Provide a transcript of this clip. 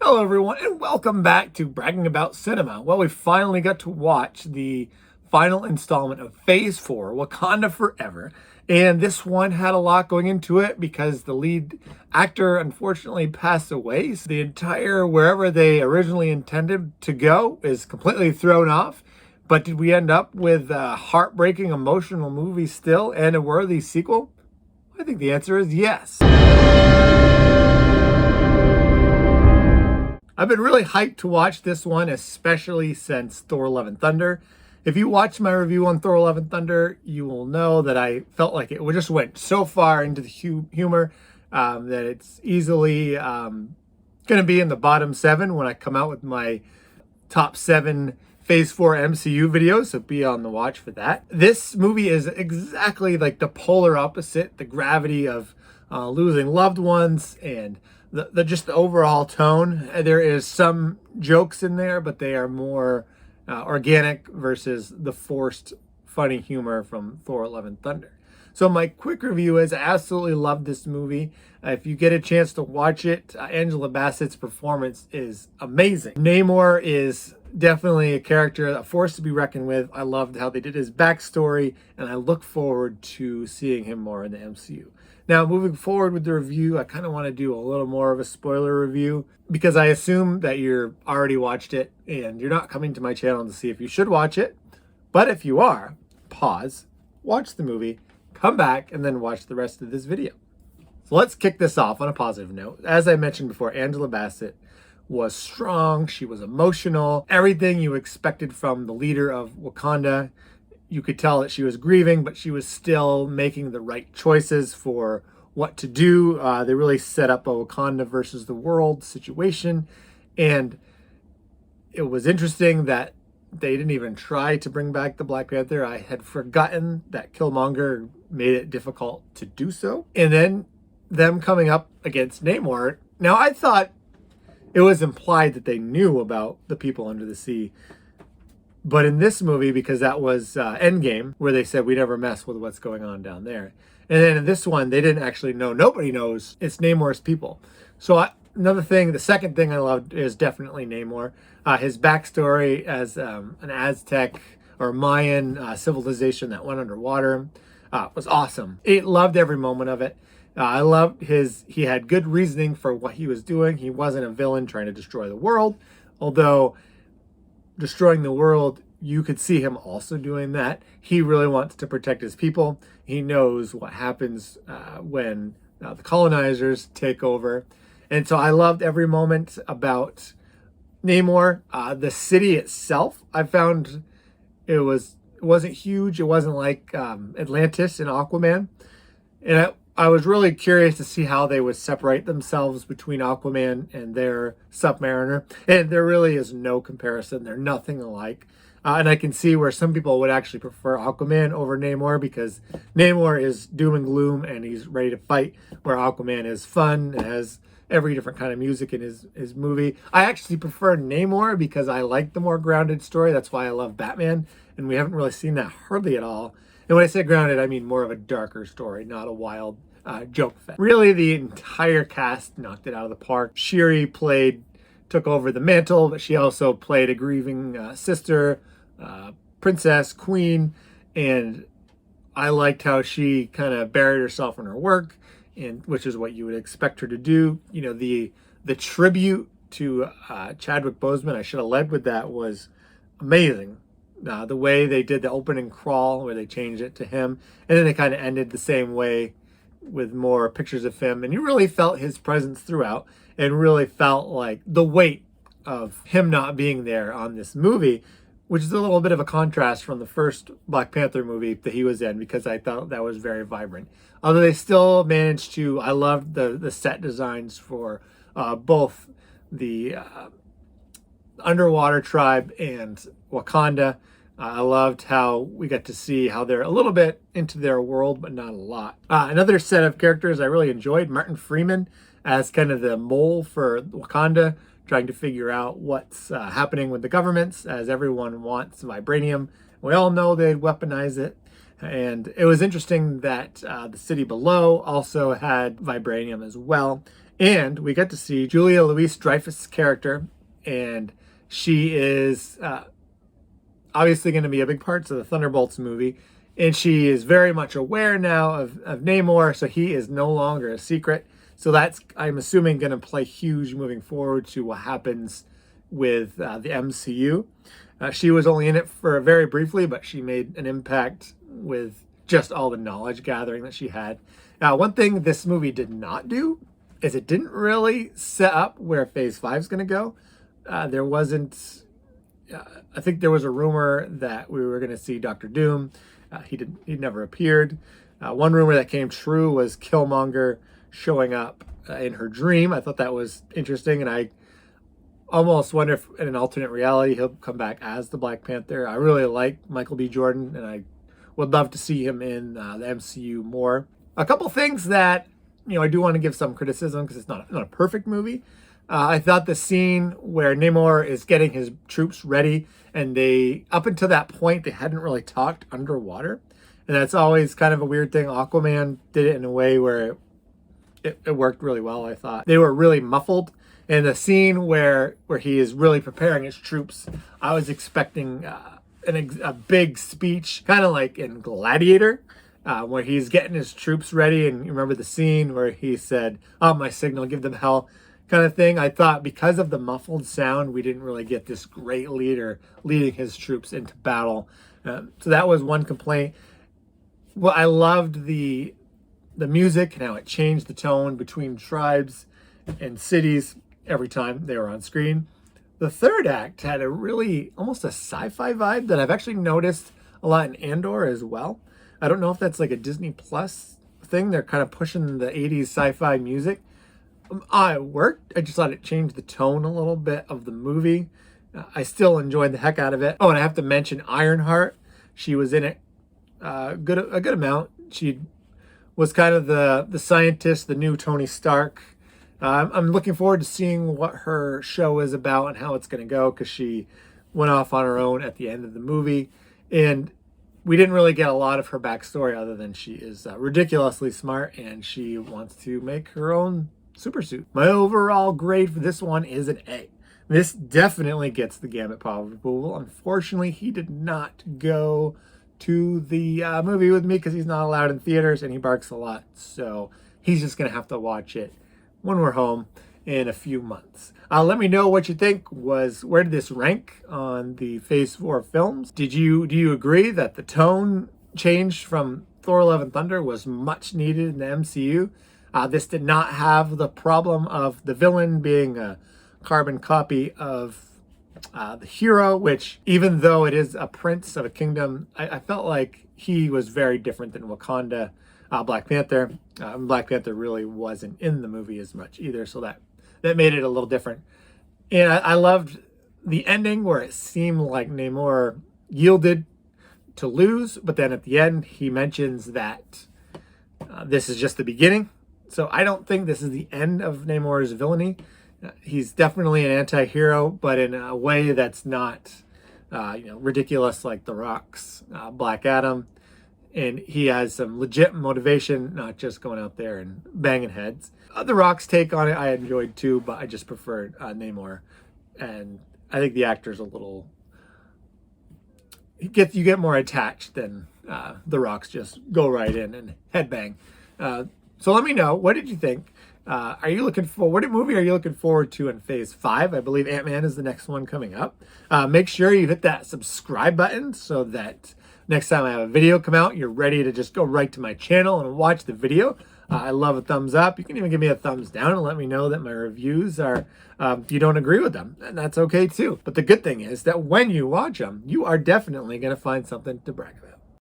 Hello everyone and welcome back to Bragging About Cinema. Well, we finally got to watch the final installment of Phase 4, Wakanda Forever. And this one had a lot going into it because the lead actor unfortunately passed away. So the entire wherever they originally intended to go is completely thrown off. But did we end up with a heartbreaking, emotional movie still and a worthy sequel? I think the answer is yes. I've been really hyped to watch this one, especially since Thor: Love and Thunder. If you watched my review on Thor: Love and Thunder, you will know that I felt like it just went so far into the humor that it's easily going to be in the bottom 7 when I come out with my top 7 Phase 4 MCU videos, so be on the watch for that. This movie is exactly like the polar opposite, the gravity of losing loved ones and just the overall tone. There is some jokes in there, but they are more organic versus the forced funny humor from Thor: Love and Thunder. So my quick review is I absolutely love this movie. If you get a chance to watch it, Angela Bassett's performance is amazing. Namor is definitely a character, a force to be reckoned with. I loved how they did his backstory, and I look forward to seeing him more in the MCU. Now, moving forward with the review, I kind of want to do a little more of a spoiler review because I assume that you're already watched it and you're not coming to my channel to see if you should watch it. But if you are, pause, watch the movie, come back, and then watch the rest of this video. So let's kick this off on a positive note. As I mentioned before, Angela Bassett was strong. She was emotional. Everything you expected from the leader of Wakanda. You could tell that she was grieving, but she was still making the right choices for what to do. They really set up a Wakanda versus the world situation. And it was interesting that they didn't even try to bring back the Black Panther. I had forgotten that Killmonger made it difficult to do so. And then them coming up against Namor. Now, I thought it was implied that they knew about the people under the sea. But in this movie, because that was Endgame, where they said we never mess with what's going on down there. And then in this one, they didn't actually know. Nobody knows. It's Namor's people. So another thing, the second thing I loved is definitely Namor. His backstory as an Aztec or Mayan civilization that went underwater was awesome. I loved every moment of it. I loved he had good reasoning for what he was doing. He wasn't a villain trying to destroy the world, although destroying the world, you could see him also doing that. He really wants to protect his people. He knows what happens when the colonizers take over. And so I loved every moment about Namor. The city itself, I found it wasn't huge. It wasn't like Atlantis in Aquaman. And I was really curious to see how they would separate themselves between Aquaman and their Submariner. And there really is no comparison. They're nothing alike. And I can see where some people would actually prefer Aquaman over Namor because Namor is doom and gloom and he's ready to fight, where Aquaman is fun and has every different kind of music in his movie. I actually prefer Namor because I like the more grounded story. That's why I love Batman. And we haven't really seen that hardly at all. And when I say grounded, I mean more of a darker story, not a wild joke fest. Really, the entire cast knocked it out of the park. Shuri took over the mantle, but she also played a grieving sister, princess, queen, and I liked how she kind of buried herself in her work, and which is what you would expect her to do. You know, the tribute to Chadwick Boseman, I should have led with that, was amazing. The way they did the opening crawl, where they changed it to him, and then they kind of ended the same way with more pictures of him, and you really felt his presence throughout and really felt like the weight of him not being there on this movie, which is a little bit of a contrast from the first Black Panther movie that he was in, because I thought that was very vibrant. Although they still managed to, I loved the set designs for both the underwater tribe and Wakanda. I loved how we got to see how they're a little bit into their world, but not a lot. Another set of characters I really enjoyed, Martin Freeman as kind of the mole for Wakanda, trying to figure out what's happening with the governments, as everyone wants vibranium. We all know they'd weaponize it. And it was interesting that the city below also had vibranium as well. And we got to see Julia Louis-Dreyfus' character, and she is obviously going to be a big part of the Thunderbolts movie. And she is very much aware now of Namor, so he is no longer a secret. So that's, I'm assuming, going to play huge moving forward to what happens with the MCU. She was only in it for very briefly, but she made an impact with just all the knowledge gathering that she had. One thing this movie did not do is it didn't really set up where Phase 5 is going to go. There wasn't, I think there was a rumor that we were going to see Doctor Doom. He never appeared. One rumor that came true was Killmonger showing up in her dream. I thought that was interesting, and I almost wonder if in an alternate reality he'll come back as the Black Panther. I really like Michael B. Jordan, and I would love to see him in the MCU more. A couple things that I do want to give some criticism because it's not a perfect movie. I thought the scene where Namor is getting his troops ready, and they, up until that point, they hadn't really talked underwater. And that's always kind of a weird thing. Aquaman did it in a way where it worked really well, I thought. They were really muffled. And the scene where he is really preparing his troops, I was expecting a big speech, kind of like in Gladiator, where he's getting his troops ready. And you remember the scene where he said, "Oh, my signal, give them hell," kind of thing. I thought because of the muffled sound, we didn't really get this great leader leading his troops into battle. So that was one complaint. Well, I loved the music and how it changed the tone between tribes and cities every time they were on screen. The third act had a really almost a sci-fi vibe that I've actually noticed a lot in Andor as well. I don't know if that's like a Disney Plus thing. They're kind of pushing the 80s sci-fi music. It worked. I just thought it changed the tone a little bit of the movie. I still enjoyed the heck out of it. Oh, and I have to mention Ironheart. She was in it a good amount. She was kind of the scientist, the new Tony Stark. I'm looking forward to seeing what her show is about and how it's going to go, because she went off on her own at the end of the movie. And we didn't really get a lot of her backstory other than she is ridiculously smart and she wants to make her own super suit. My overall grade for this one is an A. This definitely gets the Gambit Paw of approval. Unfortunately, he did not go to the movie with me because he's not allowed in theaters and he barks a lot. So he's just going to have to watch it when we're home in a few months. Let me know what you think. Where did this rank on the Phase 4 films? Do you agree that the tone change from Thor: Love and Thunder was much needed in the MCU? This did not have the problem of the villain being a carbon copy of the hero, which, even though it is a prince of a kingdom, I felt like he was very different than Wakanda. Black Panther. Black Panther really wasn't in the movie as much either, so that made it a little different. And I loved the ending where it seemed like Namor yielded to lose, but then at the end he mentions that this is just the beginning. So I don't think this is the end of Namor's villainy. He's definitely an anti-hero, but in a way that's not ridiculous like The Rock's Black Adam. And he has some legit motivation, not just going out there and banging heads. The Rock's take on it I enjoyed too, but I just preferred Namor. And I think the actor's a little... You get more attached than The Rock's just go right in and headbang. So let me know, what did you think? What movie are you looking forward to in Phase 5? I believe Ant-Man is the next one coming up. Make sure you hit that subscribe button so that next time I have a video come out, you're ready to just go right to my channel and watch the video. I love a thumbs up. You can even give me a thumbs down and let me know that my reviews are, you don't agree with them, and that's okay too. But the good thing is that when you watch them, you are definitely going to find something to brag about.